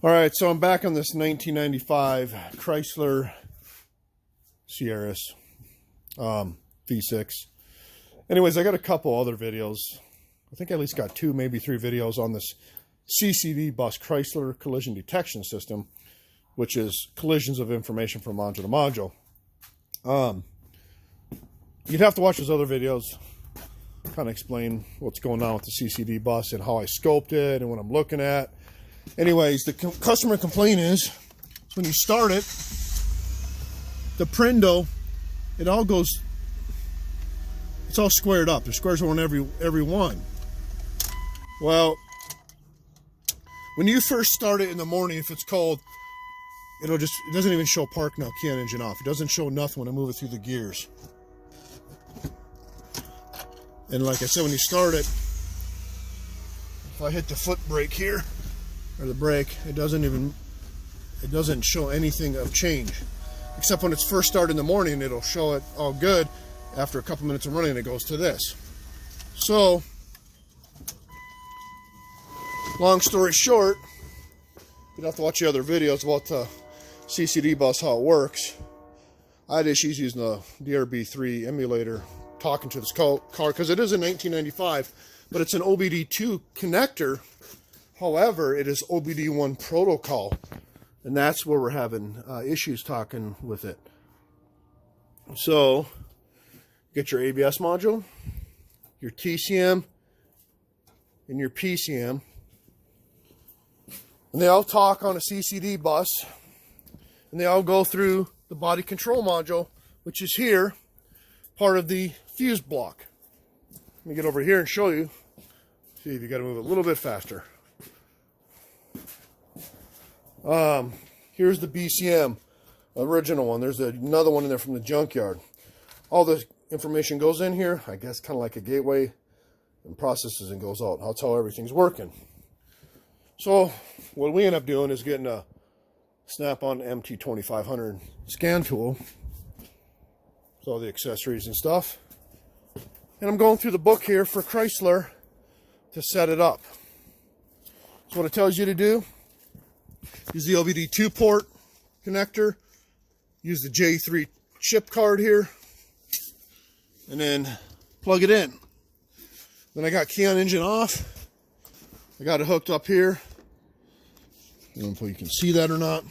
All right, so I'm back on this 1995 Chrysler Cirrus V6. Anyways, I got a couple other videos. I think I at least got 2, maybe 3 videos on this CCD bus, Chrysler Collision Detection System, which is collisions of information from module to module. You'd have to watch those other videos, kind of explain what's going on with the CCD bus and how I scoped it and what I'm looking at. Anyways, the customer complaint is when you start it, the Prendo, it all goes, it's all squared up. There's squares on every one. Well, when you first start it in the morning, if it's cold, it doesn't even show park now, key on engine off. It doesn't show nothing when I move it through the gears. And like I said, when you start it, if I hit the foot brake here, or the brake, it doesn't show anything of change. Except when it's first started in the morning, it'll show it all good. After a couple minutes of running, it goes to this. So, long story short, you'd have to watch the other videos about the CCD bus, how it works. I had issues using the DRB3 emulator, talking to this car, because it is a 1995, but it's an OBD2 connector. However, it is OBD1 protocol, and that's where we're having issues talking with it. So, get your ABS module, your TCM, and your PCM, and they all talk on a CCD bus, and they all go through the body control module, which is here, part of the fuse block. Let me get over here and show you. See if you got to move a little bit faster. Here's the BCM original one. There's another one in there from the junkyard. All the information goes in here, I guess kind of like a gateway, and processes and goes out. That's how everything's working. So what we end up doing is getting a Snap-on MT2500 scan tool with all the accessories and stuff, and I'm going through the book here for Chrysler to set it up. So what it tells you to do, use the OBD2 port connector, use the J3 chip card here, and then plug it in. Then I got key on engine off. I got it hooked up here. I don't know if you can see that or not. It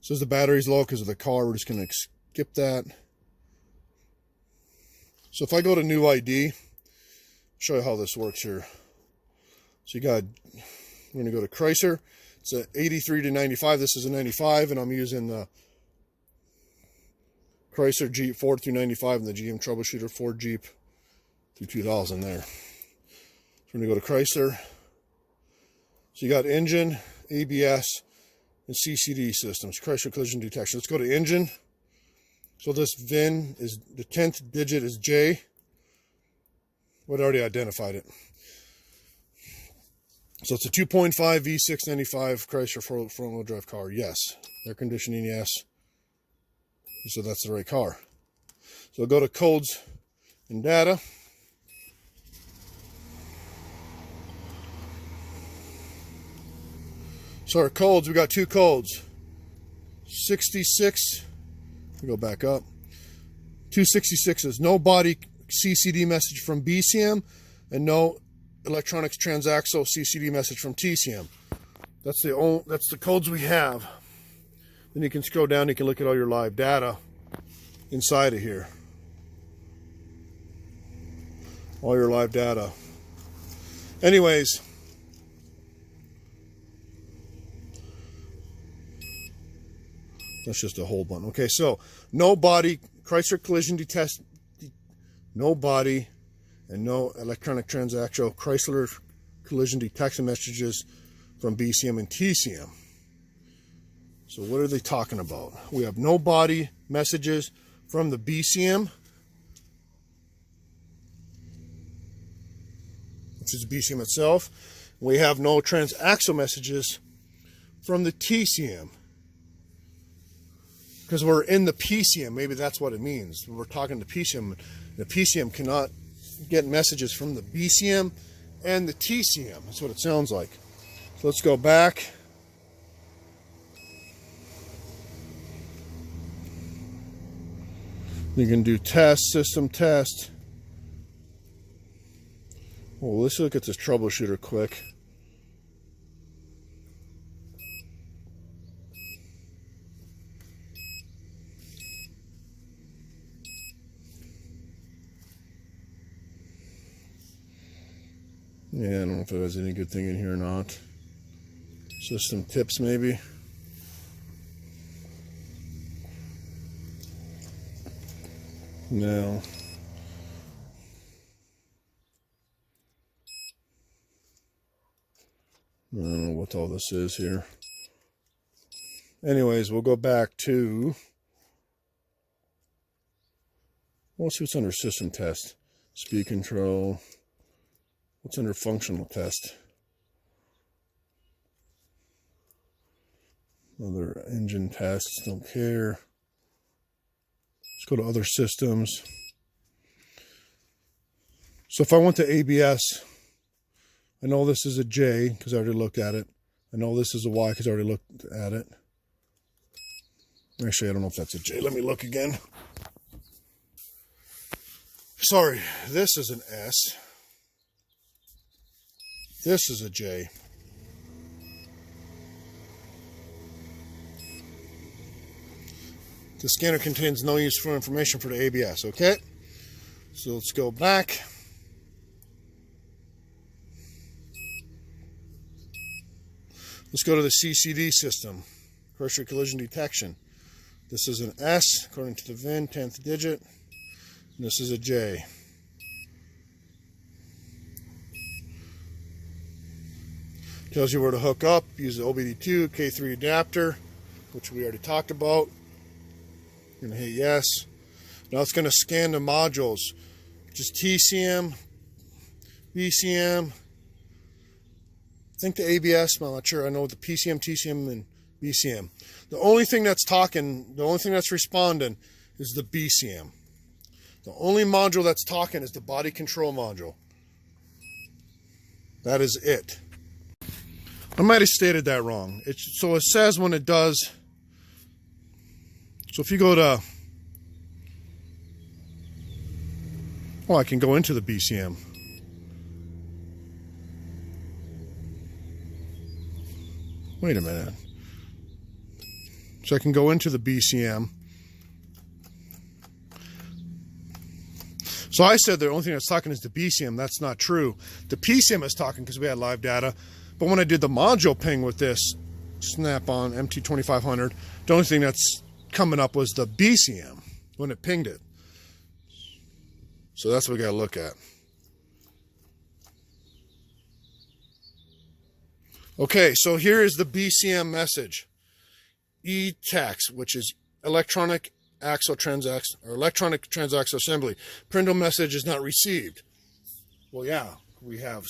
says the battery's low because of the car. We're just going to skip that. So if I go to new ID, I'll show you how this works here. So you got, we're going to go to Chrysler. It's a 83 to 95. This is a 95, and I'm using the Chrysler Jeep Ford through 95 and the GM Troubleshooter Ford Jeep through 2000 there. So we're going to go to Chrysler. So you got engine, ABS, and CCD systems, Chrysler Collision Detection. Let's go to engine. So this VIN is, the 10th digit is J. Well, I already identified it. So it's a 2.5 V6 95 Chrysler front-wheel drive car. Yes. Air conditioning, yes. So that's the right car. So I'll go to codes and data. So our codes, we got 2 codes. 66, we go back up. 266 is no body CCD message from BCM and no electronics transaxle CCD message from TCM. That's the codes we have. Then you can scroll down, you can look at all your live data inside of here. All your live data. Anyways, that's just a hold button. Okay, so no body, Chrysler Collision Detect, no body, and no electronic transactional Chrysler Collision Detection messages from BCM and TCM. So what are they talking about? We have no body messages from the BCM, which is the BCM itself. We have no transaxle messages from the TCM, because we're in the PCM. Maybe that's what it means. We're talking to PCM. The PCM cannot get messages from the BCM and the TCM. That's what it sounds like. So let's go back. You can do test, system test. Well, let's look at this troubleshooter quick. Yeah, I don't know if it has any good thing in here or not. System tips, maybe. No. I don't know what all this is here. Anyways, we'll go back to... Let's see what's under system test. Speed control. What's under functional test? Other engine tests, don't care. Let's go to other systems. So if I went to ABS, I know this is a J because I already looked at it. I know this is a Y because I already looked at it. Actually, I don't know if that's a J. Let me look again. Sorry, this is an S. This is a J. The scanner contains no useful information for the ABS, okay? So let's go back. Let's go to the CCD system, Chrysler collision detection. This is an S, according to the VIN, 10th digit. And this is a J. Tells you where to hook up, use the OBD2 K3 adapter, which we already talked about. You're going to hit yes. Now it's going to scan the modules, which is TCM, BCM. I think the ABS, I'm not sure. I know the PCM, TCM, and BCM. The only thing that's talking, the only thing that's responding is the BCM. The only module that's talking is the body control module. That is it. I might have stated that wrong. So it says when it does. So if you go to, oh, I can go into the BCM. Wait a minute. So I can go into the BCM. So I said the only thing that's talking is the BCM. That's not true. The PCM is talking because we had live data. But when I did the module ping with this Snap-on MT2500, the only thing that's coming up was the BCM when it pinged it. So that's what we got to look at. Okay, so here is the BCM message. ETAX, which is electronic axle transaxle or electronic transaxle assembly. Prindle message is not received. Well, yeah, we have,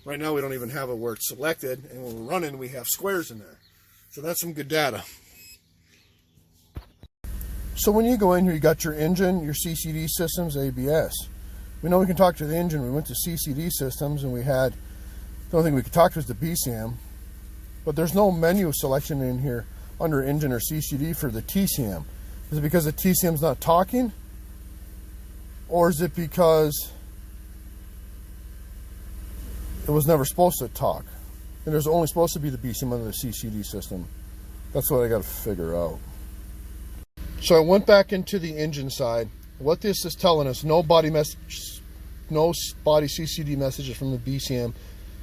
right now we don't even have it where it's selected, and when we're running, we have squares in there. So that's some good data. So when you go in here, you got your engine, your CCD systems, ABS. We know we can talk to the engine. We went to CCD systems, and we had, the only thing we could talk to was the BCM, but there's no menu selection in here under engine or CCD for the TCM. Is it because the TCM's not talking? Or is it because it was never supposed to talk? And there's only supposed to be the BCM under the CCD system. That's what I got to figure out. So I went back into the engine side. What this is telling us, no body CCD messages from the BCM,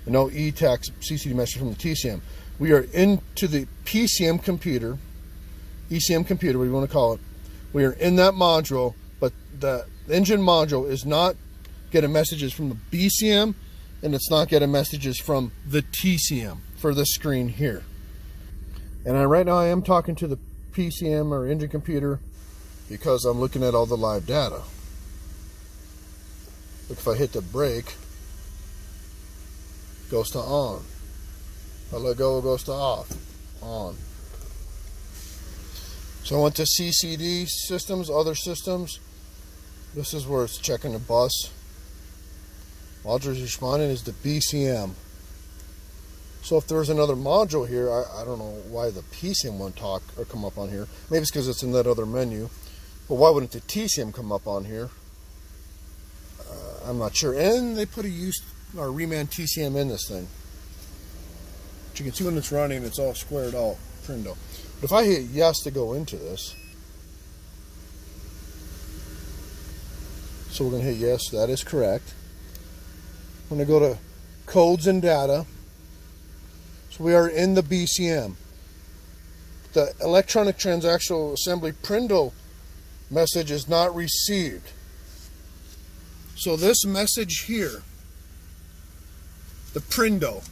and no ETAX CCD message from the TCM. We are into the PCM computer, ECM computer, what you want to call it. We are in that module, but the engine module is not getting messages from the BCM, and it's not getting messages from the TCM for this screen here. And right now I am talking to the PCM or engine computer because I'm looking at all the live data. Look, if I hit the brake, it goes to on. If I let go, it goes to off. On. So I went to CCD systems, other systems. This is where it's checking the bus. Modules responding is the BCM. So if there's another module here, I don't know why the PCM won't talk or come up on here. Maybe it's because it's in that other menu. But why wouldn't the TCM come up on here? I'm not sure. And they put a used or reman TCM in this thing. But you can see when it's running, it's all squared out, Prindle. But if I hit yes to go into this, so we're going to hit yes, that is correct. I'm going to go to codes and data. So we are in the BCM. The electronic transactional assembly Prindle message is not received. So this message here, the Prindle,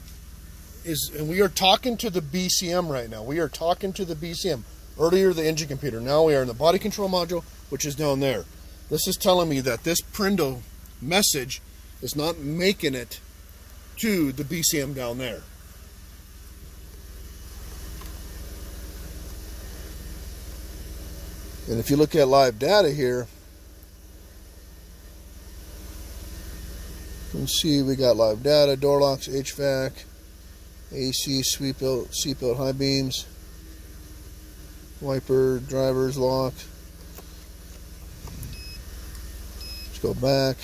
is, and we are talking to the BCM right now. We are talking to the BCM. Earlier the engine computer. Now we are in the body control module, which is down there. This is telling me that this Prindle message is not making it to the BCM down there. And if you look at live data here, you can see we got live data, door locks, HVAC, AC, seatbelt, high beams, wiper, driver's lock. Let's go back.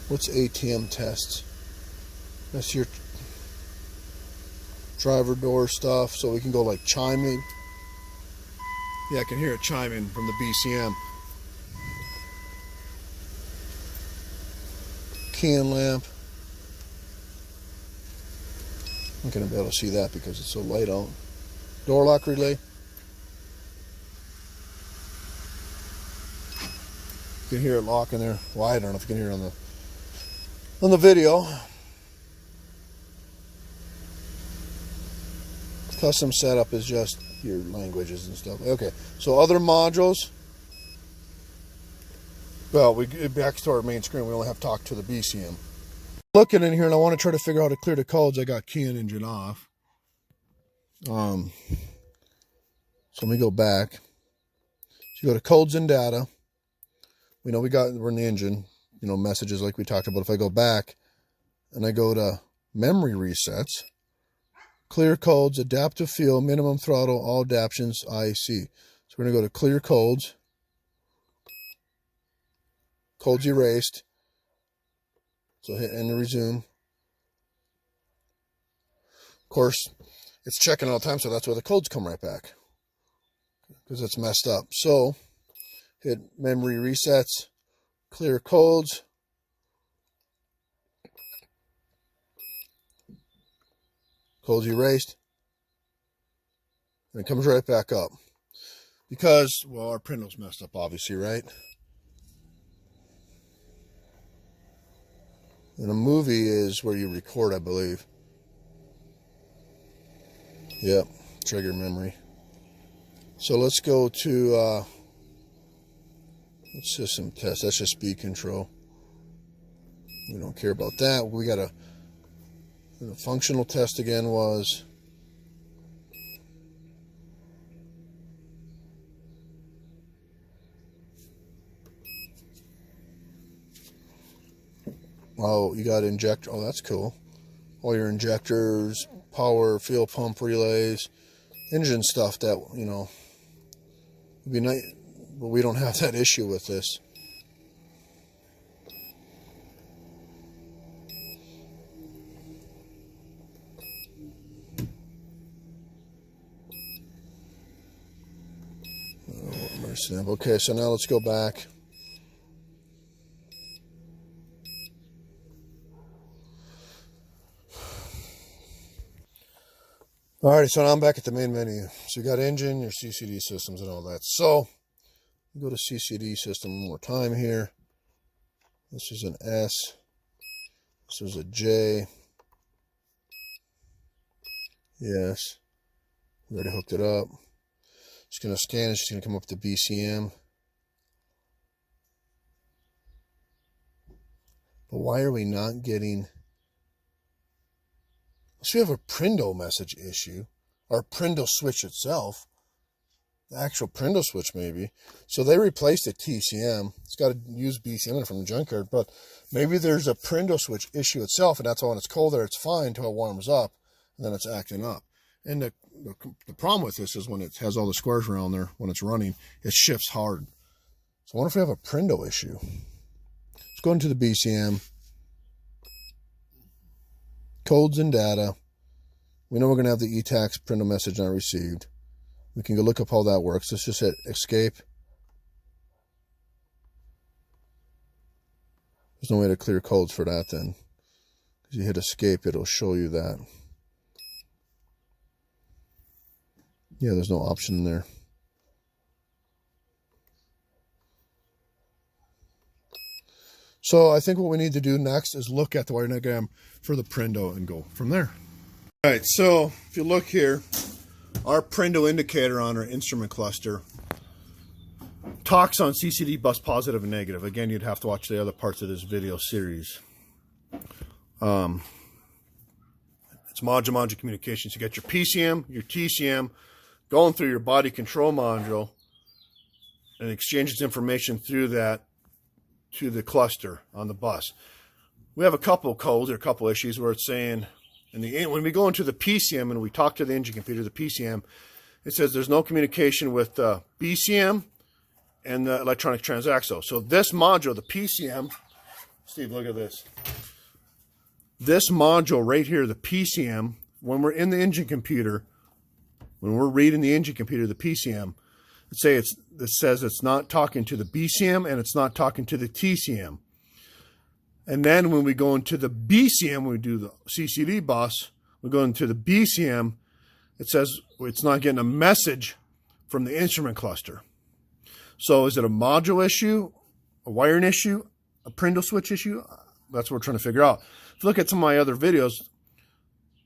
What's ATM tests? That's your driver door stuff, so we can go like chiming. Yeah, I can hear it chiming from the BCM. Can lamp. I'm not going to be able to see that because it's so light out. Door lock relay. You can hear it locking there. Well, I don't know if you can hear it on the video. Custom setup is just your languages and stuff. Okay, so other modules. Well, we get back to our main screen. We only have to talk to the BCM. Looking in here, and I want to try to figure out how to clear the codes. I got key and engine off. So let me go back. So you go to codes and data. We know we're in the engine. You know, messages like we talked about. If I go back and I go to memory resets, clear codes, adaptive fuel, minimum throttle, all adaptions, IC. So we're going to go to clear codes, codes erased. So hit end and resume. Of course, it's checking all the time, so that's why the codes come right back, because it's messed up. So hit memory resets, clear codes, codes erased, and it comes right back up. Because, well, our Prindle's messed up, obviously, right? And a movie is where you record, I believe. Yep, trigger memory. So let's go to system test. That's just speed control. We don't care about that. We got the functional test again was oh, you got injector. Oh, that's cool. All your injectors, power, fuel pump relays, engine stuff that, you know, would be nice, but we don't have that issue with this. Okay, so now let's go back. Alright, so now I'm back at the main menu. So you got engine, your CCD systems, and all that. So go to CCD system one more time here. This is an S. This is a J. Yes. We already hooked it up. Just going to scan. It's just going to come up to BCM. But why are we not getting... So we have a Prindle message issue, or Prindle switch itself. the actual Prindle switch maybe. So they replaced the TCM. It's got to use BCM from the junkyard, but maybe there's a Prindle switch issue itself, and that's why when it's cold there, it's fine until it warms up, and then it's acting up. And the problem with this is when it has all the squares around there, when it's running, it shifts hard. So I wonder if we have a Prindle issue. Let's go into the BCM. Codes and data. We know we're going to have the e-tax Prindle message not received. We can go look up how that works. Let's just hit escape. There's no way to clear codes for that then. Because you hit escape, it'll show you that. Yeah, there's no option in there. So I think what we need to do next is look at the wire diagram for the Prindle and go from there. All right, so if you look here, our Prindle indicator on our instrument cluster talks on CCD bus positive and negative. Again, you'd have to watch the other parts of this video series. It's module communications. You got your PCM, your TCM, going through your body control module and exchanges information through that to the cluster on the bus. We have a couple of codes or a couple of issues where it's saying, when we go into the PCM and we talk to the engine computer, the PCM, it says there's no communication with the BCM and the electronic transaxle. So this module, the PCM, Steve, look at this. This module right here, the PCM, when we're in the engine computer, when we're reading the engine computer, the PCM, it says it's not talking to the BCM and it's not talking to the TCM. And then when we go into the BCM, when we do the CCD bus, we go into the BCM, it says it's not getting a message from the instrument cluster. So is it a module issue, a wiring issue, a Prindle switch issue? That's what we're trying to figure out. If you look at some of my other videos,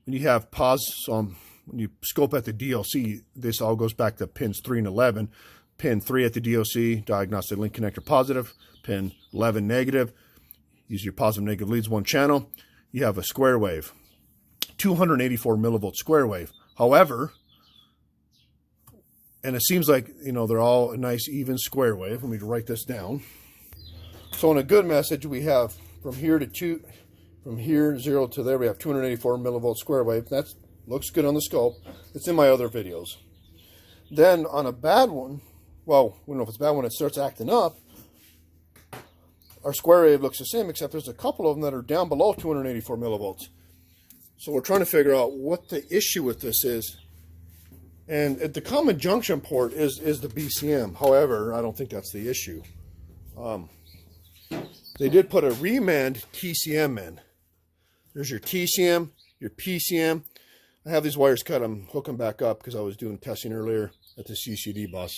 when you have pause, when you scope at the DLC, this all goes back to pins 3 and 11. Pin 3 at the DOC, diagnostic link connector positive. Pin 11 negative. Use your positive negative leads one channel. You have a square wave, 284 millivolt square wave. However, and it seems like, you know, they're all a nice even square wave. Let me write this down. So in a good message, we have from here 0 to there, we have 284 millivolt square wave. That looks good on the scope. It's in my other videos. Then on a bad one, well, we don't know if it's a bad one, it starts acting up. Our square wave looks the same, except there's a couple of them that are down below 284 millivolts. So we're trying to figure out what the issue with this is. And at the common junction port is the BCM. However, I don't think that's the issue. They did put a remand TCM in. There's your TCM, your PCM. I have these wires cut. I'm hooking back up because I was doing testing earlier at the CCD bus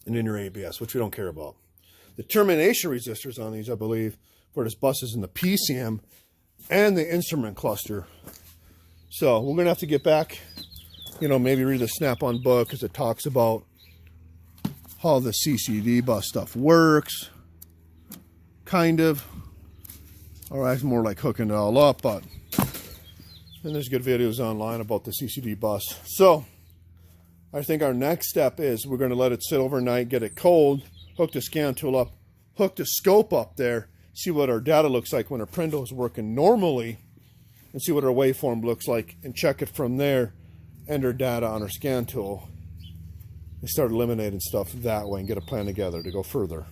and in your ABS, which we don't care about. The termination resistors on these, I believe, for this bus is in the PCM and the instrument cluster. So we're going to have to get back, you know, maybe read the Snap-on book because it talks about how the CCD bus stuff works. Kind of. All right, it's more like hooking it all up, but and there's good videos online about the CCD bus. So I think our next step is we're going to let it sit overnight, get it cold, hook the scan tool up, hook the scope up there, see what our data looks like when our Prindle is working normally, and see what our waveform looks like, and check it from there, enter data on our scan tool, and start eliminating stuff that way and get a plan together to go further.